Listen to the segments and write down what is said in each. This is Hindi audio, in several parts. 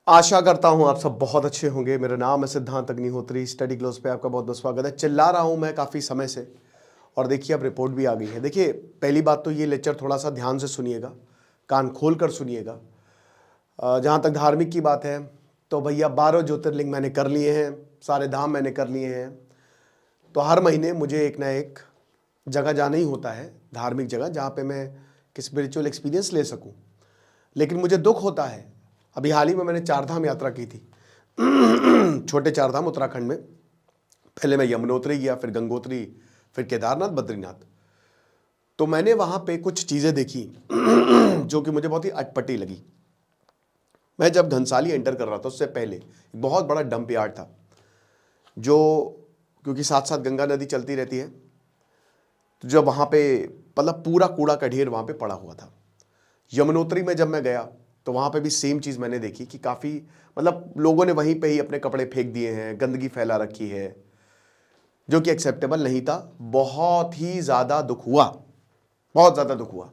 आशा करता हूं आप सब बहुत अच्छे होंगे। मेरा नाम है सिद्धांत अग्निहोत्री। स्टडी ग्लोस पे आपका बहुत बहुत स्वागत है। चिल्ला रहा हूं मैं काफ़ी समय से और देखिए अब रिपोर्ट भी आ गई है। देखिए पहली बात तो ये लेक्चर थोड़ा सा ध्यान से सुनिएगा, कान खोल कर सुनिएगा। जहाँ तक धार्मिक की बात है तो भैया 12 ज्योतिर्लिंग मैंने कर लिए हैं, सारे धाम मैंने कर लिए हैं। तो हर महीने मुझे एक ना एक जगह जाना ही होता है, धार्मिक जगह, जहाँ पे मैं स्पिरिचुअल एक्सपीरियंस ले सकूँ। लेकिन मुझे दुख होता है, अभी हाल ही में मैंने 4 धाम यात्रा की थी। छोटे 4 धाम उत्तराखंड में। पहले मैं यमुनोत्री गया, फिर गंगोत्री, फिर केदारनाथ, बद्रीनाथ। तो मैंने वहाँ पे कुछ चीज़ें देखी जो कि मुझे बहुत ही अटपटी लगी। मैं जब घनसाली एंटर कर रहा था उससे पहले एक बहुत बड़ा डंप यार्ड था, जो क्योंकि साथ साथ गंगा नदी चलती रहती है, तो जब वहाँ पे मतलब पूरा कूड़ा का ढेर वहाँ पे पड़ा हुआ था। यमुनोत्री में जब मैं गया तो वहाँ पे भी सेम चीज़ मैंने देखी कि काफ़ी मतलब लोगों ने वहीं पे ही अपने कपड़े फेंक दिए हैं, गंदगी फैला रखी है, जो कि एक्सेप्टेबल नहीं था। बहुत ही ज़्यादा दुख हुआ, बहुत ज़्यादा दुख हुआ।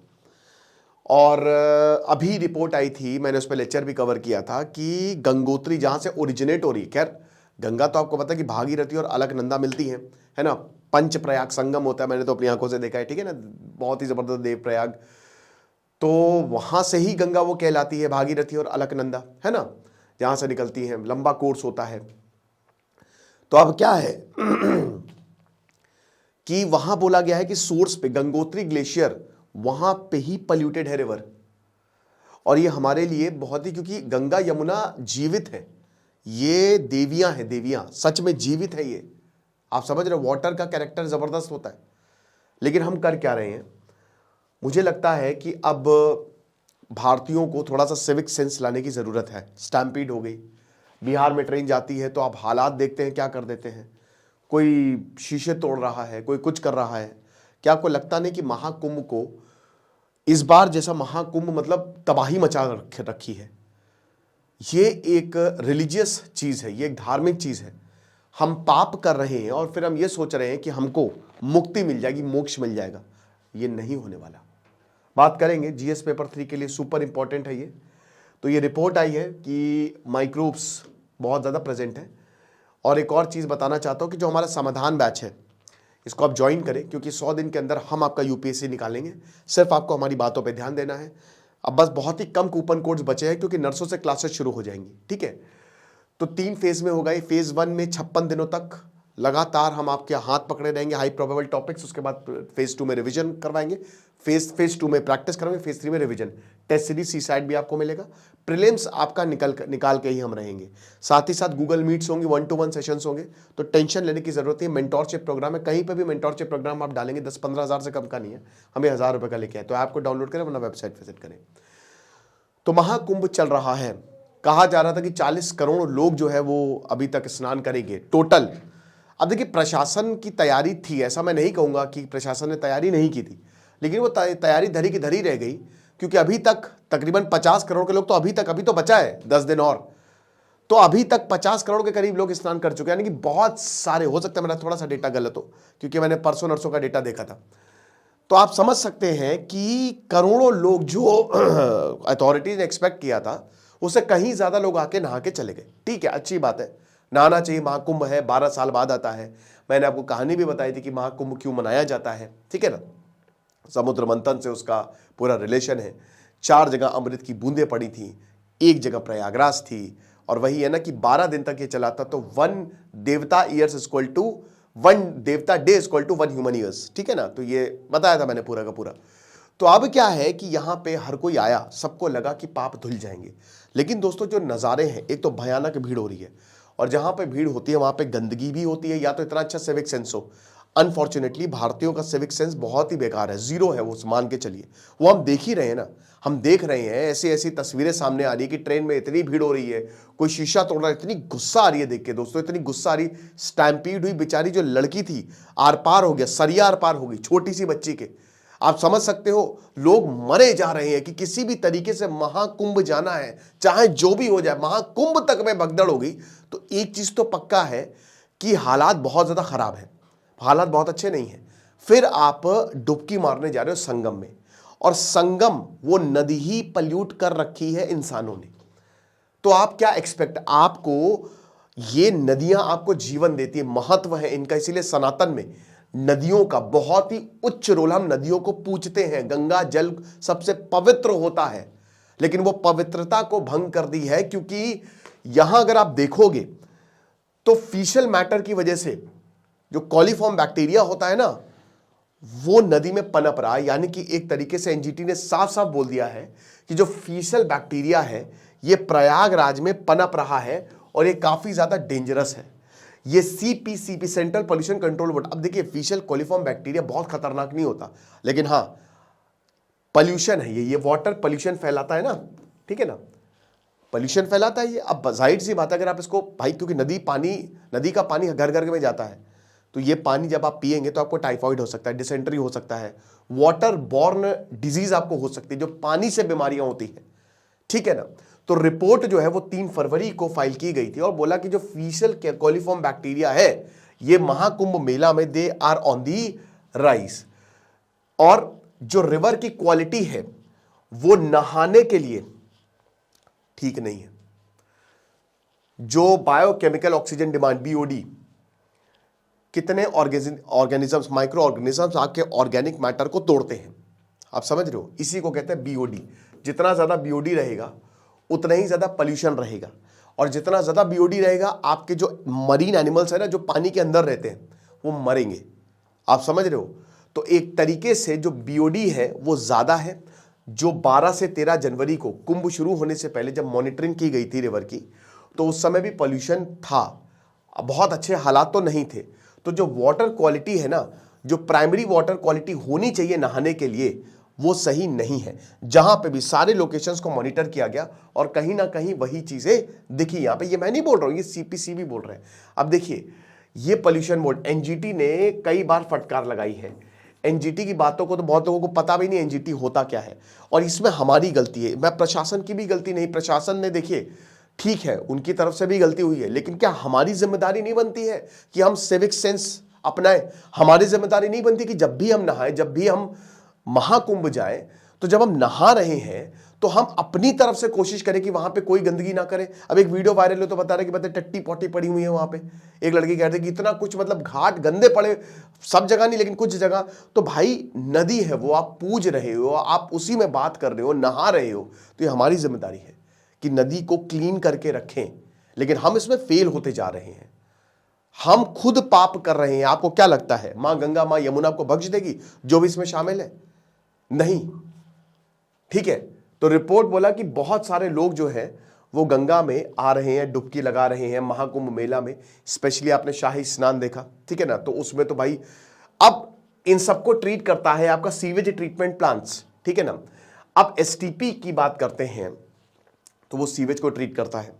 और अभी रिपोर्ट आई थी, मैंने उस पर लेक्चर भी कवर किया था कि गंगोत्री जहाँ से ओरिजिनेट हो रही, खैर गंगा तो आपको पता है कि भागीरथी और अलकनंदा मिलती हैं, है ना। पंच प्रयाग संगम होता है, मैंने तो अपनी आंखों से देखा है, ठीक है ना। बहुत ही ज़बरदस्त देव प्रयाग। तो वहां से ही गंगा वो कहलाती है, भागीरथी और अलकनंदा, है ना, जहां से निकलती है। लंबा कोर्स होता है। तो अब क्या है कि वहां बोला गया है कि सोर्स पे गंगोत्री ग्लेशियर वहां पे ही पल्यूटेड है रिवर। और ये हमारे लिए बहुत ही, क्योंकि गंगा यमुना जीवित है, ये देवियां हैं, देवियां सच में जीवित है ये। आप समझ रहे हो, वाटर का कैरेक्टर जबरदस्त होता है। लेकिन हम कर क्या रहे हैं, मुझे लगता है कि अब भारतीयों को थोड़ा सा सिविक सेंस लाने की ज़रूरत है। स्टैम्पीड हो गई, बिहार में ट्रेन जाती है तो आप हालात देखते हैं क्या कर देते हैं। कोई शीशे तोड़ रहा है, कोई कुछ कर रहा है। क्या आपको लगता नहीं कि महाकुंभ को इस बार जैसा महाकुंभ मतलब तबाही मचा रखी है। ये एक रिलीजियस चीज़ है, ये एक धार्मिक चीज़ है। हम पाप कर रहे हैं और फिर हम ये सोच रहे हैं कि हमको मुक्ति मिल जाएगी, मोक्ष मिल जाएगा। ये नहीं होने वाला। बात करेंगे जीएस पेपर 3 के लिए, सुपर इंपॉर्टेंट है ये। तो ये रिपोर्ट आई है कि माइक्रोब्स बहुत ज़्यादा प्रेजेंट है। और एक और चीज़ बताना चाहता हूँ कि जो हमारा समाधान बैच है, इसको आप ज्वाइन करें, क्योंकि 100 दिन के अंदर हम आपका यूपीएससी निकालेंगे। सिर्फ आपको हमारी बातों पे ध्यान देना है। अब बस बहुत ही कम कूपन कोड्स बचे हैं, क्योंकि नर्सों से क्लासेस शुरू हो जाएंगी, ठीक है। तो 3 फेज में होगा ये। फेज 1 में 56 दिनों तक लगातार हम आपके हाथ पकड़े रहेंगे, हाई प्रोबेबल टॉपिक्स। उसके बाद फेज 2 में रिवीजन करवाएंगे, फेज 2 में प्रैक्टिस करवाएंगे, फेज 3 में रिवीजन। टेस्ट सीरीज सी साइड भी आपको मिलेगा। प्रीलिम्स आपका निकाल के ही हम रहेंगे। साथ ही साथ गूगल मीट्स होंगे, 1-to-1 सेशंस होंगे। तो टेंशन लेने की जरूरत है। मेंटोरशिप प्रोग्राम है, कहीं पर भी मेंटोरशिप प्रोग्राम आप डालेंगे 10-15 हज़ार से कम का नहीं है, हमें 1000 रुपये का लेके आए। तो ऐप को डाउनलोड करें, वरना वेबसाइट विजिट करें। तो महाकुंभ चल रहा है। कहा जा रहा था कि 40 करोड़ लोग जो है वो अभी तक स्नान करेंगे टोटल। अब देखिए, प्रशासन की तैयारी थी, ऐसा मैं नहीं कहूंगा कि प्रशासन ने तैयारी नहीं की थी, लेकिन वो तैयारी धरी की धरी रह गई। क्योंकि अभी तक तकरीबन 50 करोड़ के लोग तो अभी तो बचा है 10 दिन और, तो अभी तक 50 करोड़ के करीब लोग स्नान कर चुके हैं। यानी कि बहुत सारे, हो सकता है मेरा थोड़ा सा डेटा गलत हो, क्योंकि मैंने परसों नरसों का डेटा देखा था। तो आप समझ सकते हैं कि करोड़ों लोग, जो अथॉरिटीज ने एक्सपेक्ट किया था, उससे कहीं ज्यादा लोग आके नहा के चले गए। ठीक है, अच्छी बात है, नहाना चाहिए। महाकुंभ है, 12 साल बाद आता है। मैंने आपको कहानी भी बताई थी कि महाकुंभ क्यों मनाया जाता है, ठीक है ना। समुद्र मंथन से उसका पूरा रिलेशन है। 4 जगह अमृत की बूंदें पड़ी थी, एक जगह प्रयागराज थी। और वही है ना कि 12 दिन तक ये चला था। तो 1 देवता ईयर्स इक्वल टू 1 देवता day equal to 1 human years, ठीक है ना। तो ये बताया था मैंने पूरा का पूरा। तो अब क्या है कि यहां पे हर कोई आया, सबको लगा कि पाप धुल जाएंगे। लेकिन दोस्तों, जो नज़ारे हैं, एक तो भयानक भीड़ हो रही है, और जहां पे भीड़ होती है वहां पे गंदगी भी होती है, या तो इतना अच्छा सिविक सेंस हो। अनफॉर्चुनेटली भारतीयों का सिविक सेंस बहुत ही बेकार है, जीरो है वो, मान के चलिए। वो हम देख ही रहे हैं ना, हम देख रहे हैं। ऐसी ऐसी तस्वीरें सामने आ रही है कि ट्रेन में इतनी भीड़ हो रही है, कोई शीशा तोड़ रहा है। इतनी गुस्सा आ रही है देख के दोस्तों, इतनी गुस्सा आ रही। स्टैम्पीड हुई, बेचारी जो लड़की थी, आर पार हो गया, सरिया आर पार हो गई, छोटी सी बच्ची के। आप समझ सकते हो, लोग मरे जा रहे हैं कि किसी भी तरीके से महाकुंभ जाना है, चाहे जो भी हो जाए। महाकुंभ तक में भगदड़ हो गई। तो एक चीज तो पक्का है कि हालात बहुत ज्यादा खराब है, हालात बहुत अच्छे नहीं है। फिर आप डुबकी मारने जा रहे हो संगम में, और संगम वो नदी ही पल्यूट कर रखी है इंसानों ने। तो आप क्या एक्सपेक्ट, आपको ये नदियां आपको जीवन देती है, महत्व है इनका, इसीलिए सनातन में नदियों का बहुत ही उच्च रोल, हम नदियों को पूजते हैं, गंगा जल सबसे पवित्र होता है, लेकिन वो पवित्रता को भंग कर दी है, क्योंकि यहां अगर आप देखोगे तो फीशल मैटर की वजह से जो कॉलीफॉर्म बैक्टीरिया होता है ना, वो नदी में पनप रहा है। यानी कि एक तरीके से एनजीटी ने साफ साफ बोल दिया है कि जो फीशल बैक्टीरिया है ये प्रयागराज में पनप रहा है और ये काफी ज्यादा डेंजरस है। ये CPCB, central pollution control board, अब देखिए फीशल कॉलीफॉर्म बैक्टीरिया बहुत खतरनाक नहीं होता, लेकिन हाँ पॉल्यूशन है, ये वाटर पॉल्यूशन फैलाता है ना, ठीक है ना, पॉल्यूशन फैलाता है ये। अब जाहिर सी बात है अगर आप इसको भाई, क्योंकि नदी का पानी घर घर में जाता है, तो ये पानी जब आप पिएंगे तो आपको टाइफाइड हो सकता है, डिसेंट्री हो सकता है, वाटर बॉर्न डिजीज आपको हो सकती है, जो पानी से बीमारियां होती है, ठीक है ना। तो रिपोर्ट जो है वो 3 फरवरी को फाइल की गई थी और बोला कि जो फीशल कॉलीफॉर्म बैक्टीरिया है ये महाकुंभ मेला में they are on the rise, और जो रिवर की क्वालिटी है वो नहाने के लिए ठीक नहीं है। जो बायोकेमिकल ऑक्सीजन डिमांड बीओडी, कितने ऑर्गेनिजम्स, माइक्रो ऑर्गेनिजम्स आपके ऑर्गेनिक मैटर को तोड़ते हैं, आप समझ रहे हो, इसी को कहते हैं बीओडी। जितना ज्यादा बीओडी रहेगा उतना ही ज्यादा पोल्यूशन रहेगा, और जितना ज्यादा बीओडी रहेगा आपके जो मरीन एनिमल्स है ना, जो पानी के अंदर रहते हैं, वो मरेंगे, आप समझ रहे हो। तो एक तरीके से जो बीओडी है वो ज्यादा है। जो 12 से 13 जनवरी को कुंभ शुरू होने से पहले जब मॉनिटरिंग की गई थी रिवर की, तो उस समय भी पोल्यूशन था, बहुत अच्छे हालात तो नहीं थे। तो जो वाटर क्वालिटी है ना, जो प्राइमरी वाटर क्वालिटी होनी चाहिए नहाने के लिए, वो सही नहीं है। जहां पे भी सारे लोकेशंस को मॉनिटर किया गया और कहीं ना कहीं वही चीजें दिखी। यहां पे ये मैं नहीं बोल रहा हूं, ये सीपीसीबी बोल रहे हैं। अब देखिए ये पोल्यूशन बोर्ड, एनजीटी ने कई बार फटकार लगाई है। एनजीटी की बातों को तो बहुत लोगों को पता भी नहीं एनजीटी होता क्या है, और इसमें हमारी गलती है। मैं प्रशासन की भी गलती नहीं, प्रशासन ने देखिए ठीक है उनकी तरफ से भी गलती हुई है, लेकिन क्या हमारी जिम्मेदारी नहीं बनती है कि हम सिविक सेंस अपनाएं? हमारी जिम्मेदारी नहीं बनती कि जब भी हम नहाएं, जब भी हम महाकुंभ जाएं, तो जब हम नहा रहे हैं तो हम अपनी तरफ से कोशिश करें कि वहां पे कोई गंदगी ना करें। अब एक वीडियो वायरल हो तो बता रहे कि बता टट्टी पोटी पड़ी हुई है वहां पे, एक लड़की कह रही कि इतना कुछ, मतलब घाट गंदे पड़े, सब जगह नहीं लेकिन कुछ जगह। तो भाई नदी है वो आप पूज रहे हो, आप उसी में बात कर रहे हो, नहा रहे हो, तो ये हमारी जिम्मेदारी है कि नदी को क्लीन करके रखें। लेकिन हम इसमें फेल होते जा रहे हैं, हम खुद पाप कर रहे हैं। आपको क्या लगता है मां गंगा, मां यमुना आपको बख्श देगी जो भी इसमें शामिल है? नहीं, ठीक है। तो रिपोर्ट बोला कि बहुत सारे लोग जो है वो गंगा में आ रहे हैं, डुबकी लगा रहे हैं महाकुंभ मेला में। स्पेशली आपने शाही स्नान देखा, ठीक है ना, तो उसमें तो भाई अब इन सबको ट्रीट करता है आपका सीवेज ट्रीटमेंट प्लांट्स, ठीक है ना। अब एसटीपी की बात करते हैं तो वो सीवेज को ट्रीट करता है।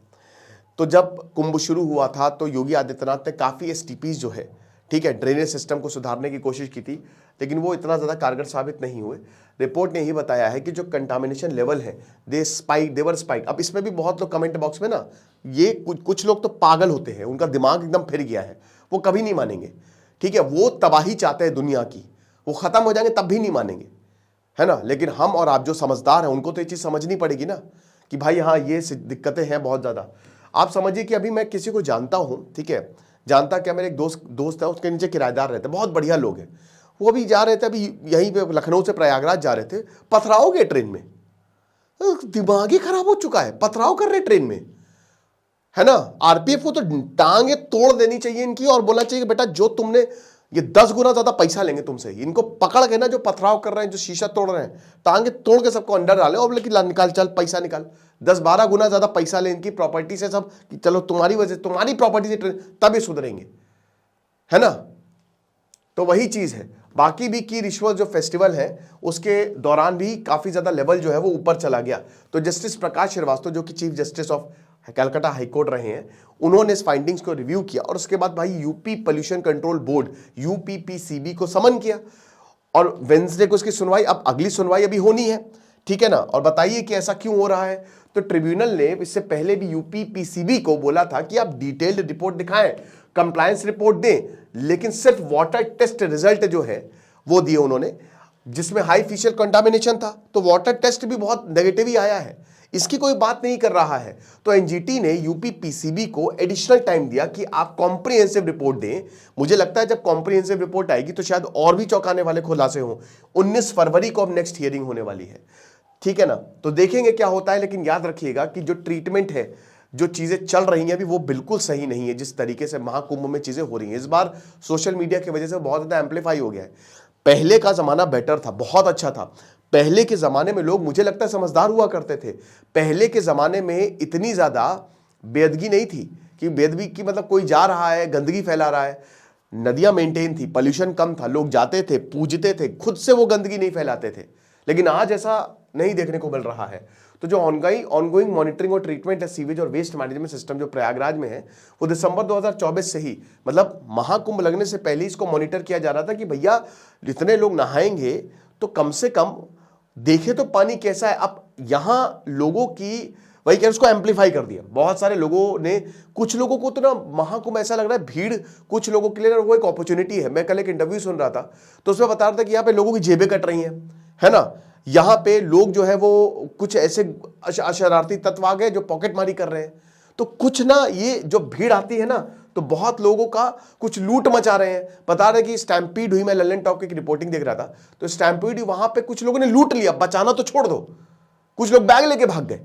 तो जब कुंभ शुरू हुआ था तो योगी आदित्यनाथ ने काफी एसटीपीज जो है, ठीक है, ड्रेनेज सिस्टम को सुधारने की कोशिश की थी, लेकिन वो इतना ज्यादा कारगर साबित नहीं हुए। रिपोर्ट ने यही बताया है कि जो कंटामिनेशन लेवल है देवर स्पाइक। अब इसमें भी बहुत लोग कमेंट बॉक्स में ना, ये कुछ लोग तो पागल होते हैं, उनका दिमाग एकदम फिर गया है, वो कभी नहीं मानेंगे, ठीक है। वो तबाही चाहते हैं दुनिया की, वो खत्म हो जाएंगे तब भी नहीं मानेंगे, है ना। लेकिन हम और आप जो समझदार हैं उनको तो ये चीज समझनी पड़ेगी ना कि भाई हाँ ये दिक्कतें हैं बहुत ज्यादा। आप समझिए कि अभी मैं किसी को जानता हूं, ठीक है, जानता क्या, मेरे एक दोस्त है, उसके नीचे किराएदार रहते हैं, बहुत बढ़िया लोग हैं। वो अभी जा रहे थे, अभी यहीं पे लखनऊ से प्रयागराज जा रहे थे, पथराव गए ट्रेन में, दिमाग ही खराब हो चुका है, पथराव कर रहे ट्रेन में, है ना। आरपीएफ को तो टांगे तोड़ देनी चाहिए इनकी और बोलना चाहिए बेटा जो तुमने, ये 10 गुना ज्यादा पैसा लेंगे तुमसे, इनको पकड़ के ना जो पथराव कर रहे हैं, जो शीशा तोड़ रहे हैं, टांगे तोड़ के सबको अंदर डाले और बोले कि निकाल, चल पैसा निकाल। 10-12 गुना ज्यादा पैसा ले इनकी प्रॉपर्टी से सब, कि चलो तुम्हारी वजह, तुम्हारी प्रॉपर्टी से तभी सुधरेंगे, है ना। तो वही चीज है। बाकी भी की रिश्वत जो फेस्टिवल है उसके दौरान भी काफी ज्यादा लेवल जो है वो ऊपर चला गया। तो जस्टिस प्रकाश श्रीवास्तव जो कि chief justice of Calcutta high court रहे हैं, उन्होंने इस फाइंडिंग्स को रिव्यू किया और उसके बाद भाई UP pollution control board UPPCB को समन किया और वेंसडे को उसकी सुनवाई, अब अगली सुनवाई अभी होनी है, ठीक है ना। और बताइए कि ऐसा क्यों हो रहा है। तो ट्रिब्यूनल ने इससे पहले भी यूपीपीसीबी को बोला था कि आप डिटेल्ड रिपोर्ट दिखाएं, कंप्लायंस रिपोर्ट दें, लेकिन सिर्फ वाटर टेस्ट रिजल्ट जो है वो दिए उन्होंने, जिसमें हाई फिशियल कंटामिनेशन था। तो वाटर टेस्ट भी बहुत नेगेटिव ही आया है। इसकी कोई बात नहीं कर रहा है। तो एनजीटी ने यूपी पीसीबी को एडिशनल टाइम दिया कि आप कॉम्प्रिहेंसिव रिपोर्ट दें। मुझे लगता है जब कॉम्प्रिहेंसिव रिपोर्ट आएगी तो शायद और भी चौंकाने वाले खुलासे हों। 19 फरवरी को अब नेक्स्ट हियरिंग होने वाली है, ठीक है ना। तो देखेंगे क्या होता है, लेकिन याद रखिएगा कि जो ट्रीटमेंट है, जो चीजें चल रही हैं अभी, वो बिल्कुल सही नहीं है। जिस तरीके से महाकुंभ में चीजें हो रही हैं इस बार सोशल मीडिया की वजह से बहुत ज्यादा एम्पलीफाई हो गया है। पहले का जमाना बेटर था, बहुत अच्छा था। पहले के जमाने में लोग, मुझे लगता है, समझदार हुआ करते थे। पहले के जमाने में इतनी ज्यादा बेअदगी नहीं थी कि बेअदबी की मतलब कोई जा रहा है गंदगी फैला रहा है। नदियां मेंटेन थी, पॉल्यूशन कम था, लोग जाते थे, पूजते थे, खुद से वो गंदगी नहीं फैलाते थे। लेकिन आज ऐसा नहीं देखने को मिल रहा है। तो जो ऑनगोइंग मॉनिटरिंग और ट्रीटमेंट है सीवेज और वेस्ट मैनेजमेंट सिस्टम जो प्रयागराज में है, वो दिसंबर 2024 से ही, मतलब महाकुंभ लगने से पहले इसको मॉनिटर किया जा रहा था कि भैया जितने लोग नहाएंगे तो कम से कम देखे तो पानी कैसा है। अब यहां लोगों की वही क्या, उसको एम्पलीफाई कर दिया बहुत सारे लोगों ने। कुछ लोगों को तो ना महाकुंभ ऐसा लग रहा है भीड़ कुछ लोगों के लिए ना वो एक अपॉर्चुनिटी है। मैं कल एक इंटरव्यू सुन रहा था तो उसमें बता रहा था कि यहाँ पे लोगों की जेबें कट रही हैं, है ना। यहाँ पे लोग जो है वो कुछ ऐसे शरारती तत्व आ गए जो पॉकेट मारी कर रहे हैं। तो कुछ ना ये जो भीड़ आती है ना तो बहुत लोगों का कुछ लूट मचा रहे हैं। बता रहे कि स्टैम्पीड हुई, मैं लल्लन टॉप की रिपोर्टिंग देख रहा था, तो स्टैम्पीड हुई, वहां पे कुछ लोगों ने लूट लिया, बचाना तो छोड़ दो, कुछ लोग बैग लेके भाग गए।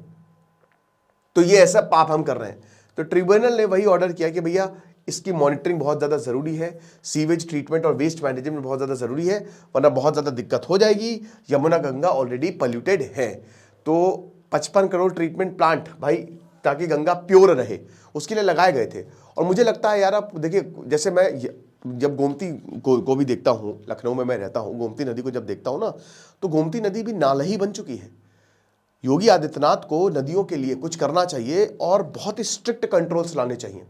तो ये ऐसा पाप हम कर रहे हैं। तो ट्रिब्यूनल ने वही ऑर्डर किया कि भैया इसकी मॉनिटरिंग बहुत ज्यादा जरूरी है, सीवेज ट्रीटमेंट और वेस्ट मैनेजमेंट बहुत ज्यादा जरूरी है, वरना बहुत ज्यादा दिक्कत हो जाएगी। यमुना गंगा ऑलरेडी पॉल्यूटेड है। तो 55 करोड़ ट्रीटमेंट प्लांट भाई, ताकि गंगा प्योर रहे, उसके लिए लगाए गए थे। और मुझे लगता है यार, आप देखिए, जैसे मैं जब गोमती को भी देखता हूँ, लखनऊ में मैं रहता हूँ, गोमती नदी को जब देखता हूँ ना, तो गोमती नदी भी नाला ही बन चुकी है। योगी आदित्यनाथ को नदियों के लिए कुछ करना चाहिए और बहुत ही स्ट्रिक्ट कंट्रोल्स लाने चाहिए।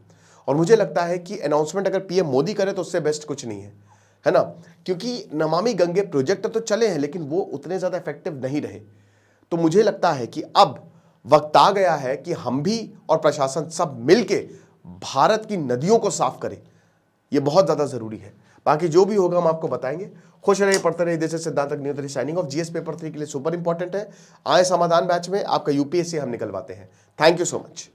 और मुझे लगता है कि अनाउंसमेंट अगर पीएम मोदी करे तो उससे बेस्ट कुछ नहीं है ना। क्योंकि नमामि गंगे प्रोजेक्ट तो चले हैं लेकिन वो उतने ज्यादा इफेक्टिव नहीं रहे। तो मुझे लगता है कि अब वक्त आ गया है कि हम भी और प्रशासन सब मिलके भारत की नदियों को साफ करें। ये बहुत ज्यादा जरूरी है। बाकी जो भी होगा हम आपको बताएंगे। खुश रहिए, पढ़ते रहिए। देश से सिद्धांत तक news signing off. GS paper 3 के लिए सुपर इंपॉर्टेंट है। आए समाधान बैच में आपका यूपीएससी हम निकलवाते हैं। Thank you so much.